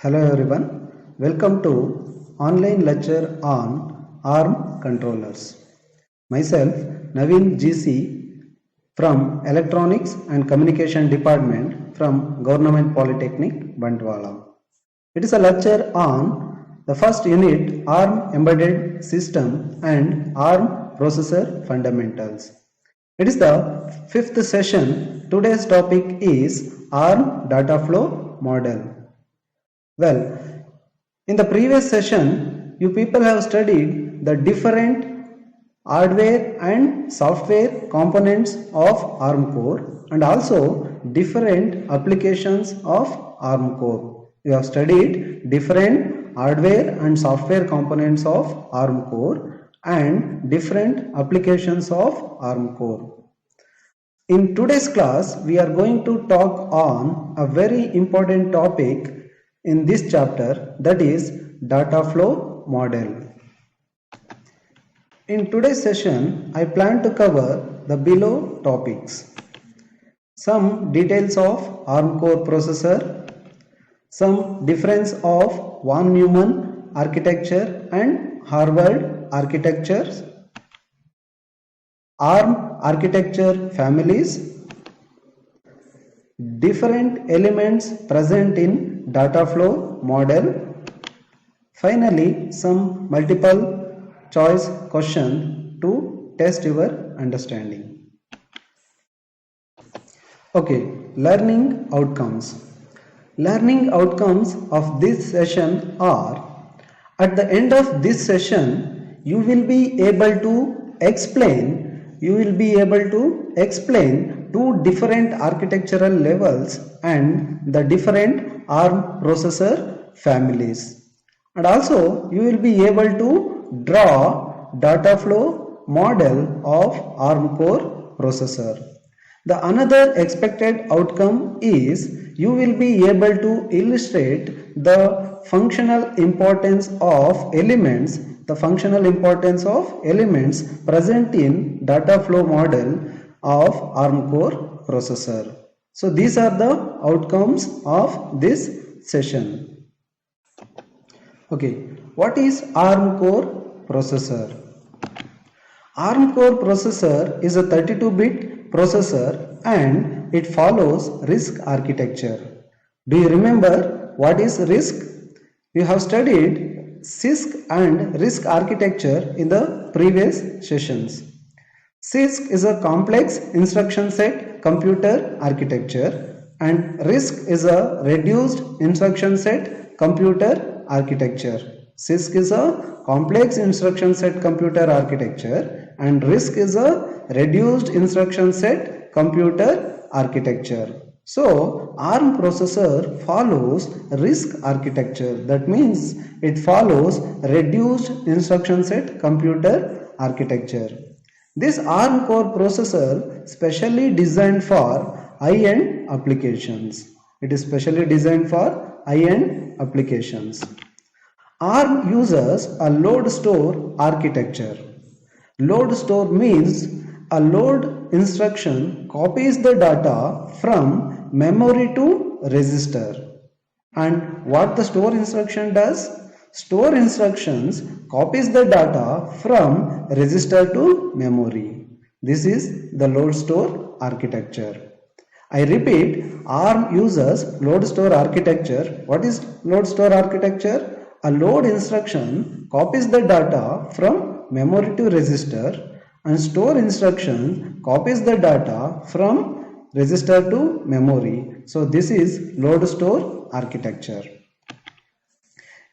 Hello everyone, welcome to online lecture on ARM controllers. Myself Naveen GC from Electronics and Communication Department from Government Polytechnic, Bantwala. It is a lecture on the first unit ARM embedded system and ARM processor fundamentals. It is the fifth session. Today's topic is ARM data flow model. Well, in the previous session, you people have studied the different hardware and software components of ARM core and also different applications of ARM core. You have studied different hardware and software components of ARM core and different applications of ARM core. In today's class, we are going to talk on a very important topic in this chapter, that is data flow model. In today's session, I plan to cover the below topics: some details of ARM core processor, some difference of von Neumann architecture and Harvard architectures, ARM architecture families, different elements present in data flow model. Finally, some multiple choice question to test your understanding. Okay, learning outcomes. Learning outcomes of this session are: at the end of this session, you will be able to explain two different architectural levels and the different ARM processor families, and also you will be able to draw data flow model of ARM core processor. The another expected outcome is you will be able to illustrate the functional importance of elements present in data flow model of ARM core processor. So these are the outcomes of this session. Okay, what is ARM core processor? ARM core processor is a 32-bit processor and it follows RISC architecture. Do you remember what is RISC? You have studied CISC and RISC architecture in the previous sessions. CISC is a complex instruction set computer architecture and RISC is a reduced instruction set computer architecture. CISC is a complex instruction set computer architecture and RISC is a reduced instruction set computer architecture. So ARM processor follows RISC architecture, that means it follows reduced instruction set computer architecture. This ARM core processor specially designed for high-end applications. It is specially designed for high-end applications. ARM uses a load store architecture. Load store means a load instruction copies the data from memory to register. And what the store instruction does? Store instructions copies the data from register to memory. This is the load store architecture. I repeat, ARM uses load store architecture. What is load store architecture? A load instruction copies the data from memory to register and store instruction copies the data from register to memory. So this is load store architecture.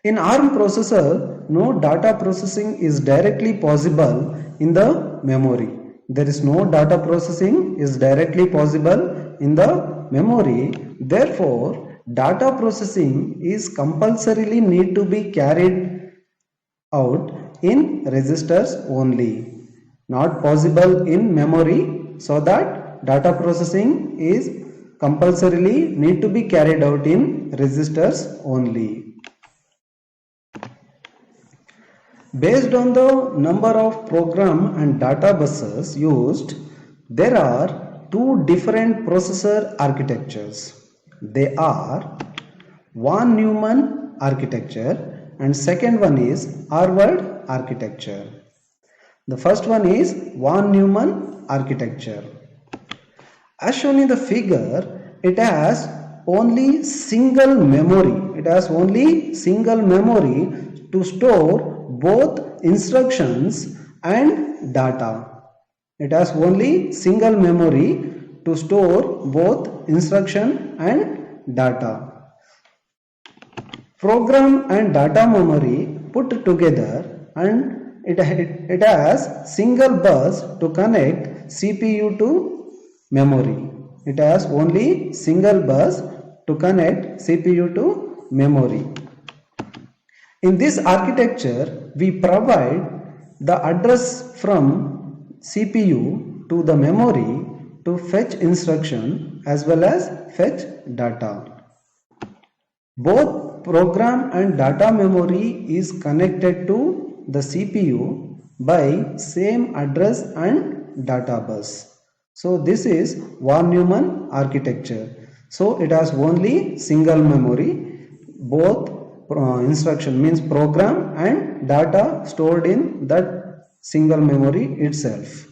In ARM processor, no data processing is directly possible in the memory. There is no data processing is directly possible in the memory. Therefore, data processing is compulsorily need to be carried out in registers only, not possible in memory, so that data processing is compulsorily need to be carried out in registers only. Based on the number of program and data buses used, there are two different processor architectures. They are von Neumann architecture, and second one is Harvard architecture. The first one is von Neumann architecture. As shown in the figure, it has only single memory. It has only single memory to store both instructions and data. It has only single memory to store both instruction and data. Program and data memory put together, and it has single bus to connect CPU to memory. It has only single bus to connect CPU to memory. In this architecture, we provide the address from CPU to the memory to fetch instruction as well as fetch data. Both program and data memory is connected to the CPU by same address and data bus. So this is von Neumann architecture. So it has only single memory. Both instruction means program and data stored in that single memory itself.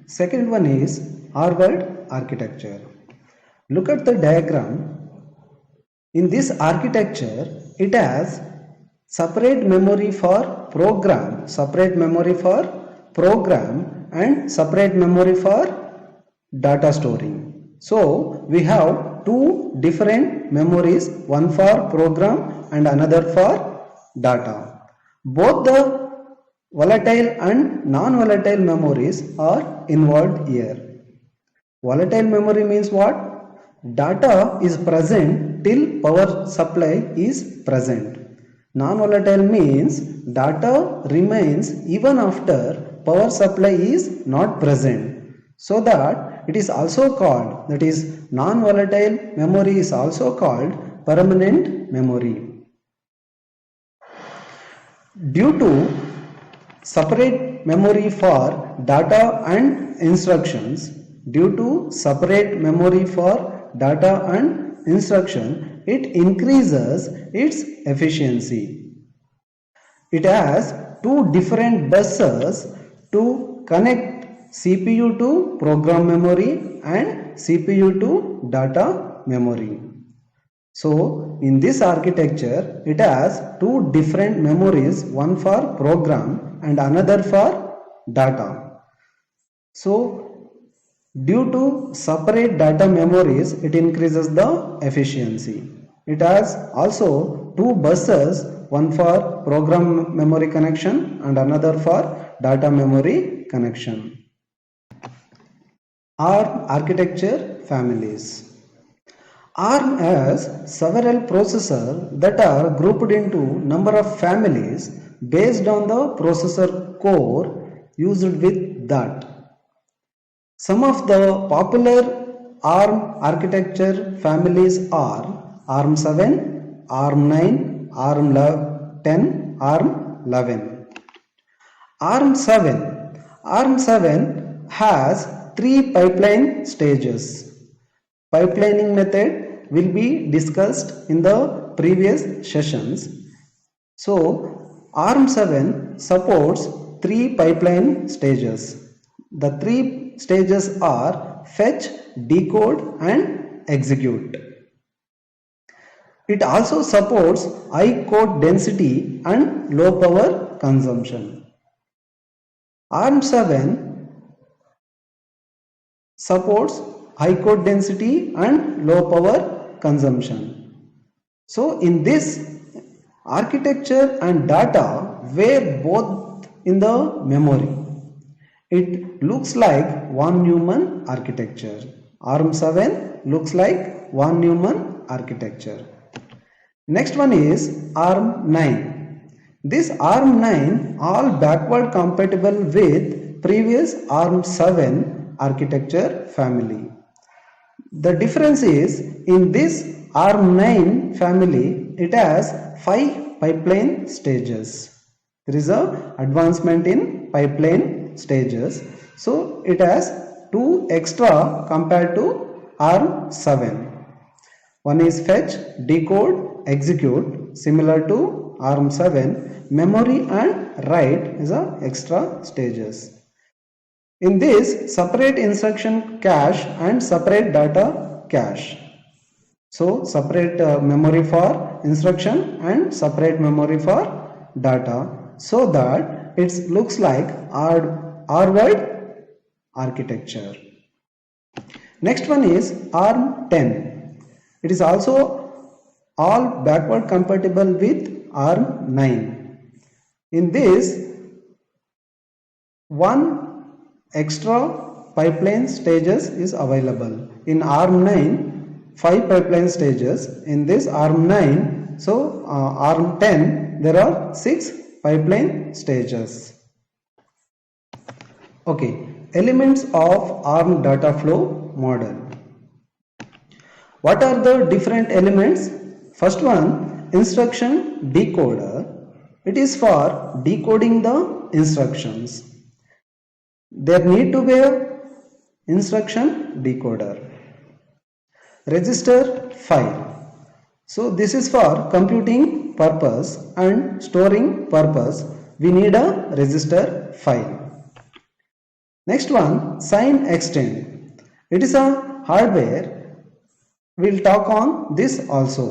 Second one is Harvard architecture. Look at the diagram. In this architecture, it has separate memory for program, and separate memory for data storing. So we have two different memories, one for program and another for data. Both the volatile and non-volatile memories are involved here. Volatile memory means what? Data is present till power supply is present. Non-volatile means data remains even after power supply is not present. So that it is also called, that is non-volatile memory is also called permanent memory. Due to separate memory for data and instructions, it increases its efficiency. It has two different buses to connect CPU to program memory and CPU to data memory. So in this architecture, it has two different memories, one for program and another for data. So due to separate data memories, it increases the efficiency. It has also two buses, one for program memory connection and another for data memory connection. ARM architecture families. ARM has several processors that are grouped into number of families based on the processor core used with that. Some of the popular ARM architecture families are ARM 7, ARM 9, ARM 10, ARM 11. ARM 7 has three pipeline stages. Pipelining method will be discussed in the previous sessions. So ARM 7 supports three pipeline stages. The three stages are fetch, decode and execute. It also supports high code density and low power consumption. ARM 7 supports high code density and low power consumption. So in this architecture and data were both in the memory. It looks like von Neumann architecture. ARM 7 looks like von Neumann architecture. Next one is ARM 9. This ARM 9 all backward compatible with previous ARM 7 architecture family. The difference is in this ARM 9 family, it has 5 pipeline stages. There is a advancement in pipeline stages. So it has 2 extra compared to ARM 7. One is fetch, decode, execute, similar to ARM7. Memory and write is a extra stages. In this, separate instruction cache and separate data cache. So separate memory for instruction and separate memory for data, so that it looks like Harvard architecture. Next one is ARM10. It is also all backward compatible with ARM9. In this, one extra pipeline stages is available. In ARM9, 5 pipeline stages. In this ARM9, so ARM10, there are 6 pipeline stages. Okay, elements of ARM data flow model. What are the different elements? First one, instruction decoder. It is for decoding the instructions. There need to be a instruction decoder. Register file. So this is for computing purpose and storing purpose. We need a register file. Next one, sign extend. It is a hardware. We'll talk on this also.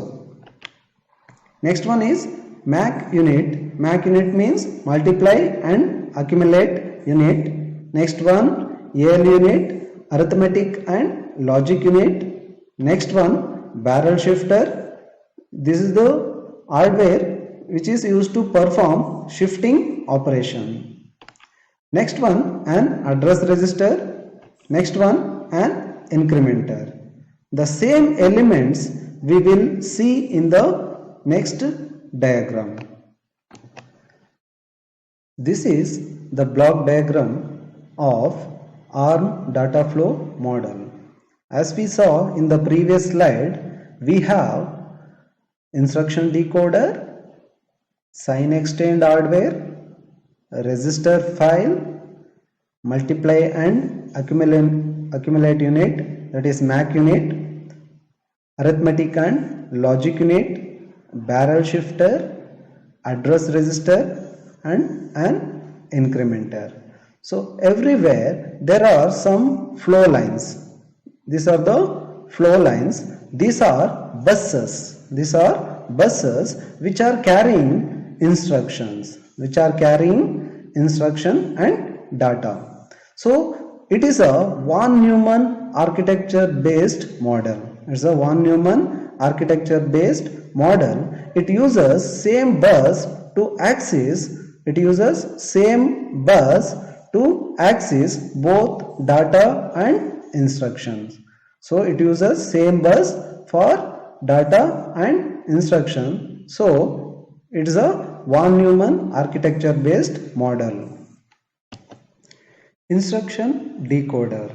Next one is MAC unit. MAC unit means multiply and accumulate unit. Next one, AL unit, arithmetic and logic unit. Next one, barrel shifter. This is the hardware which is used to perform shifting operation. Next one, an address register. Next one, an incrementer. The same elements we will see in the next diagram. This is the block diagram of ARM data flow model. As we saw in the previous slide, we have instruction decoder, sign extend hardware, register file, multiply and accumulate unit, that is MAC unit, arithmetic and logic unit, barrel shifter, address register and an incrementer. So everywhere there are some flow lines. These are the flow lines. These are buses. These are buses which are carrying instructions, and data. So it is a von Neumann architecture based model. It's a von Neumann architecture based model. It uses same bus to access. Both data and instructions. So it uses same bus for data and instruction. So it is a von Neumann architecture based model. Instruction decoder.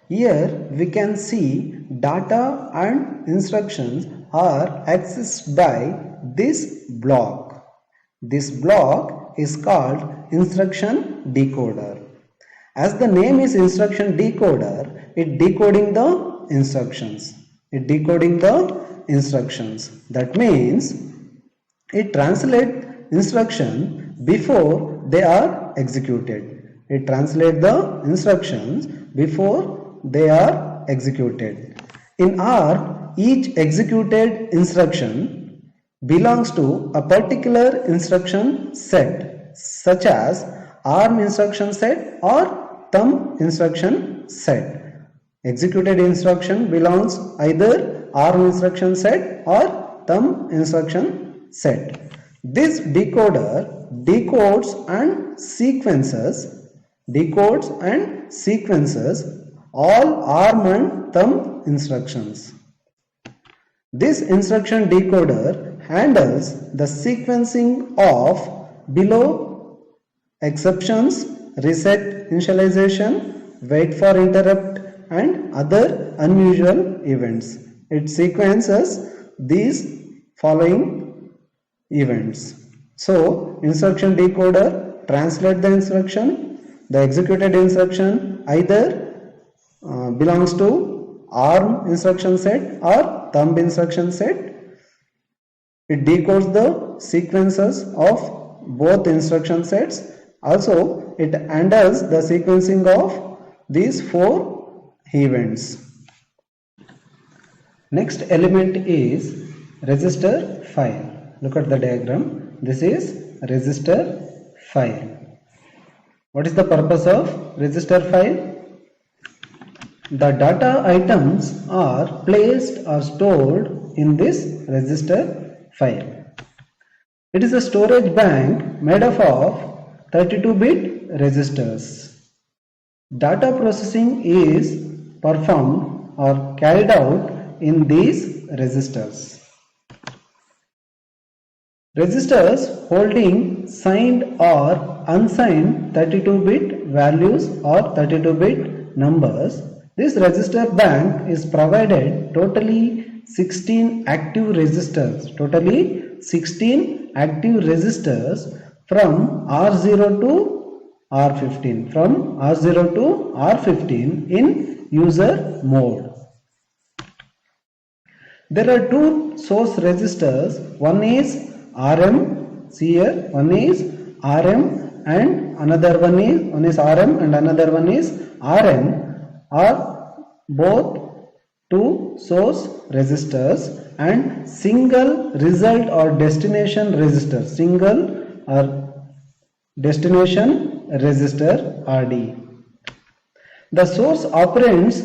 Here we can see data and instructions are accessed by this block. This block is called instruction decoder. As the name is instruction decoder, it decoding the instructions. That means it translates instruction before they are executed. It translates the instructions before they are executed. In R, each executed instruction belongs to a particular instruction set, such as ARM instruction set or thumb instruction set. Executed instruction belongs either ARM instruction set or thumb instruction set. This decoder decodes and sequences all ARM and thumb instructions. This instruction decoder handles the sequencing of below exceptions, reset initialization, wait for interrupt and other unusual events. It sequences these following events. So instruction decoder translates the instruction. The executed instruction either belongs to ARM instruction set or thumb instruction set. It decodes the sequences of both instruction sets. Also, it handles the sequencing of these 4 events. Next element is register file. Look at the diagram. This is register file. What is the purpose of register file? The data items are placed or stored in this register file. It is a storage bank made up of 32-bit registers. Data processing is performed or carried out in these registers. Registers holding signed or unsigned 32-bit values or 32-bit numbers. This register bank is provided totally 16 active registers. Totally 16 active registers from R0 to R15. From R0 to R15 in user mode. There are 2 source registers. One is RM. See here. One is RM and another one is RM and another one is RM. Are both 2 source registers and single result or destination register. Single or destination register RD. The source operands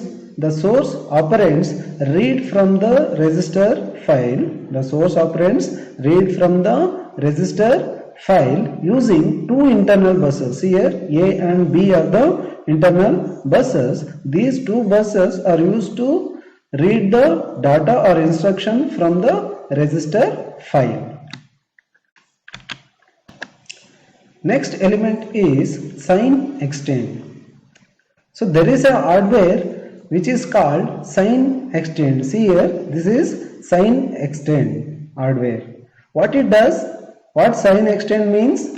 read from the register file. The source operands read from the register file using 2 internal buses. Here A and B are the internal buses. These 2 buses are used to read the data or instruction from the register file. Next element is sign extend. So there is a hardware which is called sign extend. See here, this is sign extend hardware. What it does? What sign extend means?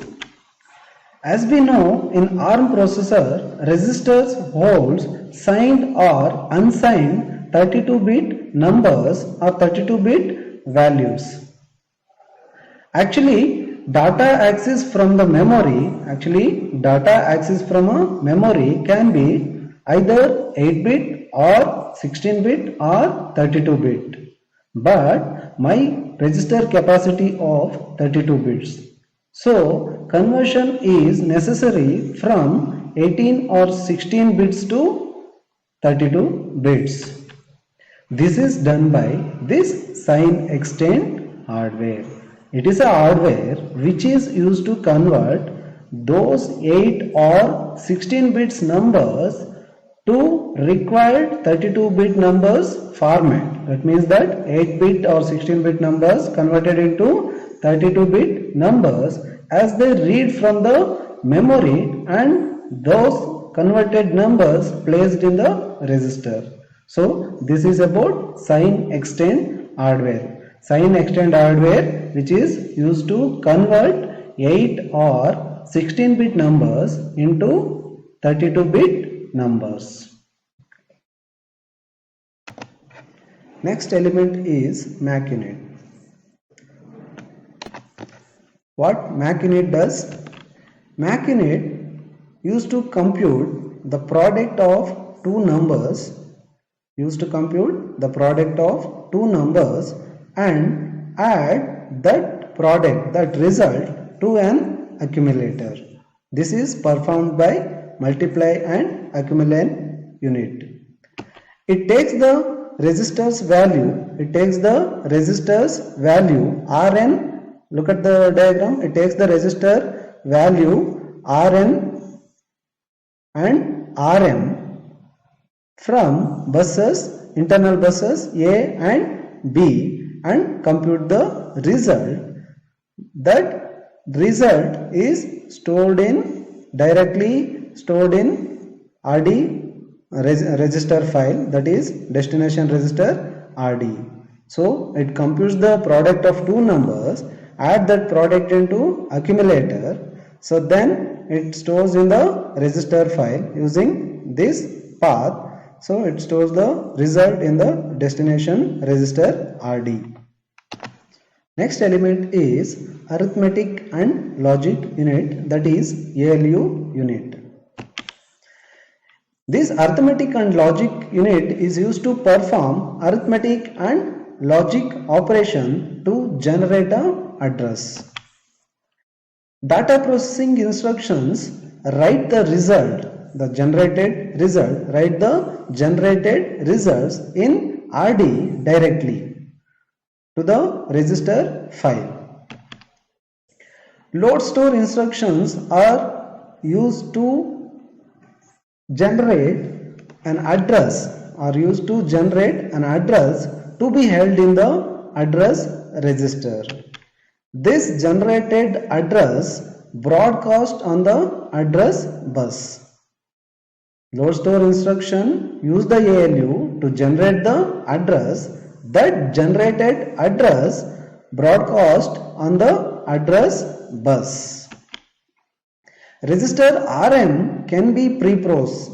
As we know, in ARM processor, registers holds signed or unsigned 32-bit numbers or 32-bit values. Actually, data access from a memory can be either 8-bit or 16-bit or 32-bit. But my register capacity of 32 bits. So conversion is necessary from 18 or 16 bits to 32 bits. This is done by this sign extend hardware. It is a hardware which is used to convert those 8 or 16 bits numbers to required 32-bit numbers format. That means that 8-bit or 16-bit numbers converted into 32-bit numbers as they read from the memory and those converted numbers placed in the register. So this is about sign extend hardware. Sign extend hardware which is used to convert 8 or 16-bit numbers into 32-bit numbers. Next element is MACUnit. What MACUnit does? MACUnit used to compute the product of two numbers and add that result to an accumulator. This is performed by multiply and accumulate unit. It takes the register's value Rn. Look at the diagram. It takes the register value Rn and Rm from internal buses A and B and compute the result. That result is directly stored in RD register file, that is destination register RD. So it computes the product of two numbers, add that product into accumulator, so then it stores in the register file using this path. So it stores the result in the destination register RD. Next element is arithmetic and logic unit, that is ALU unit. This arithmetic and logic unit is used to perform arithmetic and logic operation to generate an address. Data processing instructions write the result, the generated result, write the generated results in RD directly to the register file. Load store instructions are used to generate an address to be held in the address register. This generated address broadcast on the address bus. Load store instruction use the ALU to generate the address. That generated address broadcast on the address bus. Register RM can be pre-processed.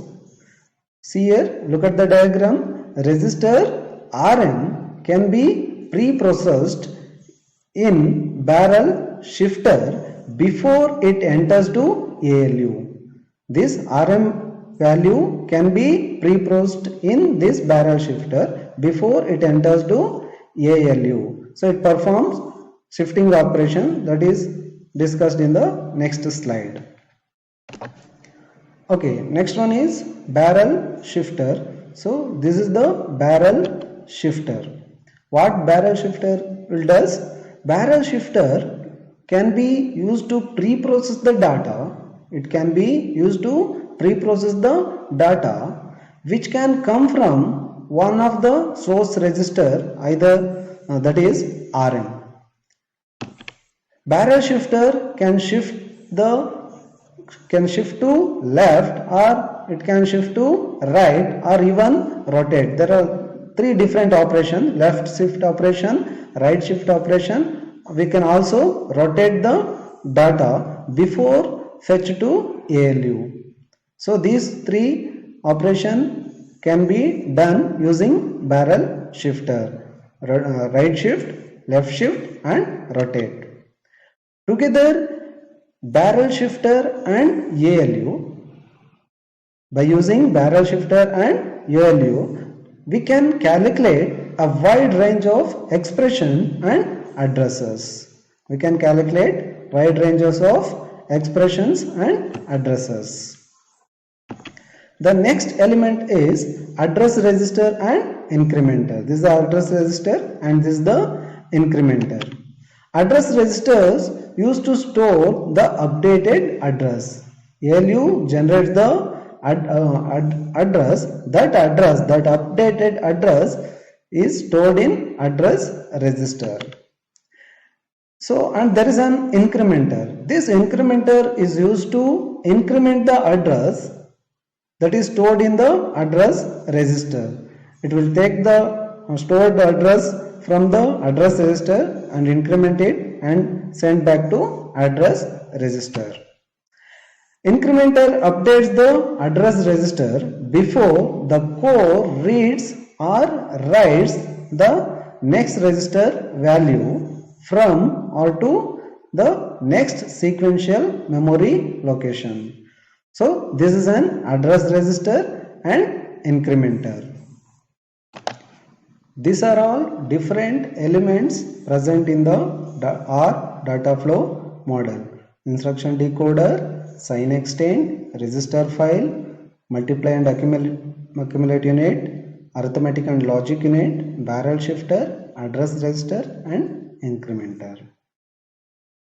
See here, look at the diagram. Register RM can be pre-processed in barrel shifter before it enters to ALU. This RM value can be pre-processed in this barrel shifter before it enters to ALU. So it performs shifting operation, that is discussed in the next slide. Okay, next one is barrel shifter. So this is the barrel shifter. What barrel shifter does? Barrel shifter can be used to pre-process the data. It can be used to pre-process the data which can come from one of the source register, either that is RM. Barrel shifter can shift to left, or it can shift to right, or even rotate. There are three different operations: left shift operation, right shift operation. We can also rotate the data before fetch to ALU. So these three operations can be done using barrel shifter: right shift, left shift, and rotate. Together, barrel shifter and ALU, by using barrel shifter and ALU, we can calculate a wide range of expression and addresses. We can calculate wide ranges of expressions and addresses. The next element is address register and incrementer. This is the address register and this is the incrementer. Address registers used to store the updated address. ALU generates the address. That updated address is stored in address register. So, and there is an incrementer. This incrementer is used to increment the address that is stored in the address register. It will take the stored address from the address register and increment it and send back to address register. Incrementer updates the address register before the core reads or writes the next register value from or to the next sequential memory location. So this is an address register and incrementer. These are all different elements present in the R data flow model: instruction decoder, sign extend, register file, multiply and accumulate unit, arithmetic and logic unit, barrel shifter, address register, and incrementer.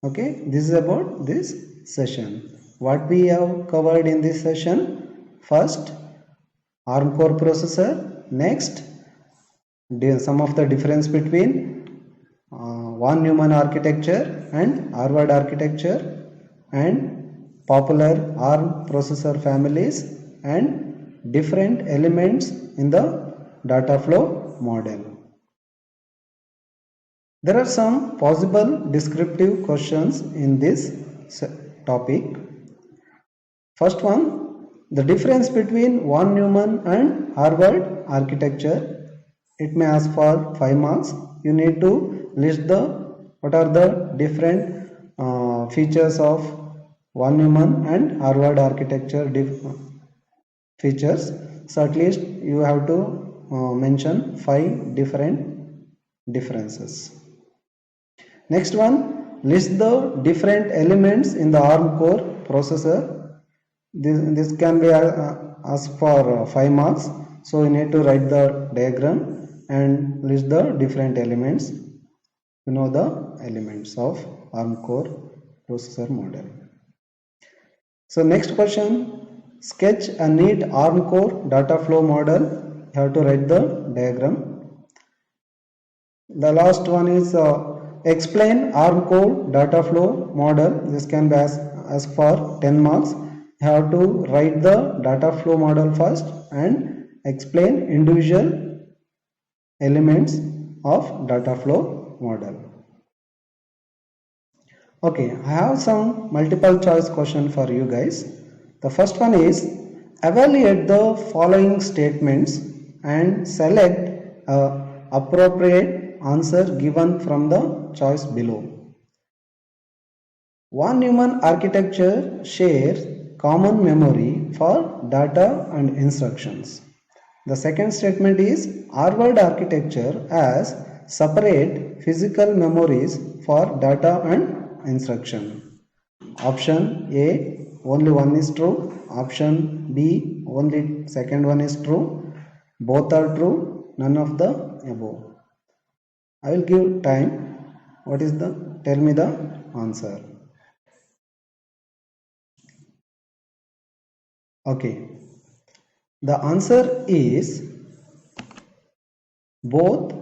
Okay, this is about this session. What we have covered in this session: first, ARM core processor. Next, some of the difference between von Neumann architecture and Harvard architecture, and popular ARM processor families, and different elements in the data flow model. There are some possible descriptive questions in this topic. First one, The difference between von Neumann and Harvard architecture, it may ask for 5 marks. You need to list what are the different features of von Neumann and Harvard architecture features. So at least you have to mention 5 different differences. Next one, list the different elements in the ARM core processor. This can be asked for 5 marks. So you need to write the diagram and list the different elements. You know the elements of ARM core processor model. So next question, sketch a neat ARM core data flow model. You have to write the diagram. The last one is explain ARM core data flow model. This can be asked for 10 marks. You have to write the data flow model first and explain individual elements of data flow model. Okay, I have some multiple choice question for you guys. The first one is evaluate the following statements and select appropriate answer given from the choice below. Von Neumann architecture shares common memory for data and instructions. The second statement is Harvard architecture has separate physical memories for data and instruction. Option A, only one is true. Option B, only second one is true. Both are true, none of the above. I will give time. Tell me the answer. Okay, the answer is both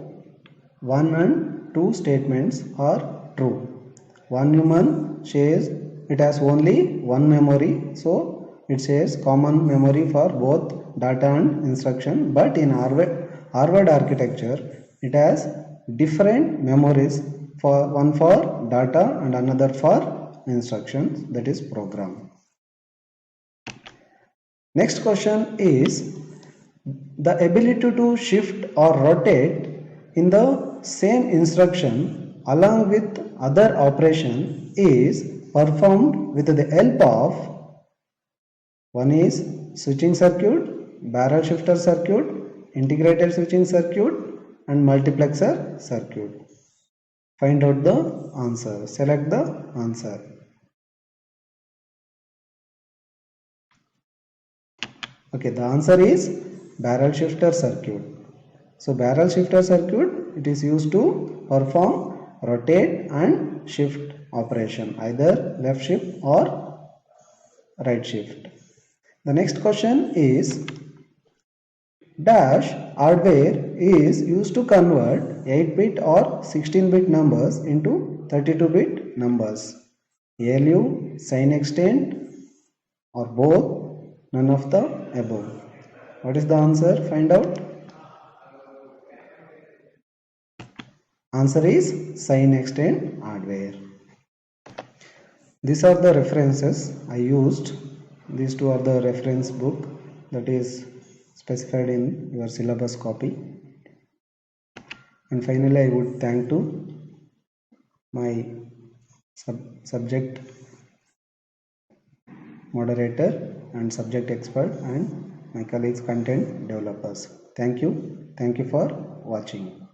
1 and 2 statements are true. Von Neumann says it has only one memory, so it says common memory for both data and instruction, but in Harvard architecture it has different memories, for one for data and another for instructions, that is program. Next question is the ability to shift or rotate in the same instruction along with other operation is performed with the help of one is switching circuit, barrel shifter circuit, integrated switching circuit and multiplexer circuit. Find out the answer. Select the answer. Okay, the answer is barrel shifter circuit. So barrel shifter circuit, it is used to perform rotate and shift operation, either left shift or right shift. The next question is dash hardware is used to convert 8-bit or 16-bit numbers into 32-bit numbers. ALU, sign extent or both, none of the above. What is the answer? Find out. Answer is sign extent hardware. These are the references I used. These two are the reference book that is specified in your syllabus copy. And finally, I would thank to my subject moderator and subject expert and my colleagues content developers. Thank you. Thank you for watching.